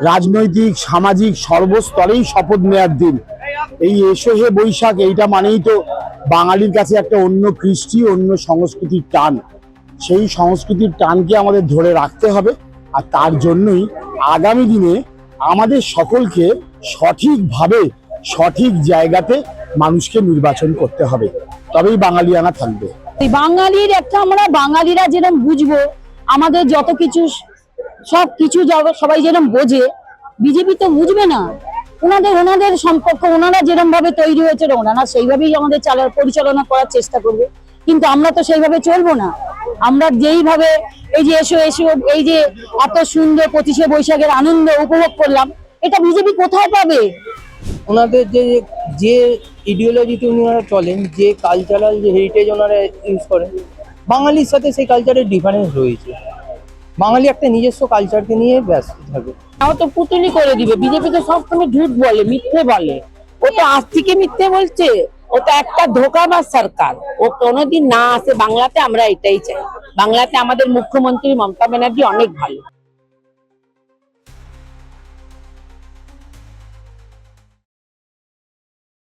রাজনৈতিক সামাজিক সর্বস্তরেই শপথ নেওয়ার দিন। এই এসো হে বৈশাখ, এইটা মানেই তো বাঙালির কাছে একটা অন্য কৃষ্টি, অন্য সংস্কৃতির টান। সেই সংস্কৃতির টানকে আমাদের ধরে রাখতে হবে, আর তার জন্যই আগামী দিনে আমাদের সকলকে সঠিকভাবে সঠিক জায়গাতে মানুষকে নির্বাচন করতে হবে, তবেই বাঙালিয়ানা থাকবে। বাঙালির একটা, আমরা বাঙালিরা যেরকম বুঝবো আমাদের যত কিছু সব কিছু সবাই যেরকম বোঝে, বিজেপি তো বুঝবে না। ওনাদের সম্পর্ক ওনারা যেরকম ভাবে তৈরি হয়েছে ওনারা সেইভাবেই আমাদের পরিচালনা করার চেষ্টা করবে, কিন্তু আমরা তো সেইভাবে চলবো না। আমরা যেইভাবে এই যে এসো এসো, এই যে এত সুন্দর 25শে বৈশাখের আনন্দ উপভোগ করলাম, এটা বিজেপি কোথায় পাবে? ওনাদের যে ইডিওলজিতে ওনারা চলেন, যে কালচারাল যে হেরিটেজ ওনারা ইউজ করেন, বাঙালির সাথে সেই কালচারের ডিফারেন্স রয়েছে। বাঙালি একটা নিজস্ব কালচারকে নিয়ে ব্যস্ত থাকে। তাও তো পুতুলি করে দিবে। বিজেপি তো সবসময় ঝুট বলে, মিথ্যে বলে। ও তো আজ থেকে মিথ্যে বলছে। ও তো একটা ধোঁকাবাজ সরকার। ও কোনোদিন না আসে বাংলাতে, আমরা এটাই চাই। বাংলাতে আমাদের মুখ্যমন্ত্রী মমতা ব্যানার্জি অনেক ভালো।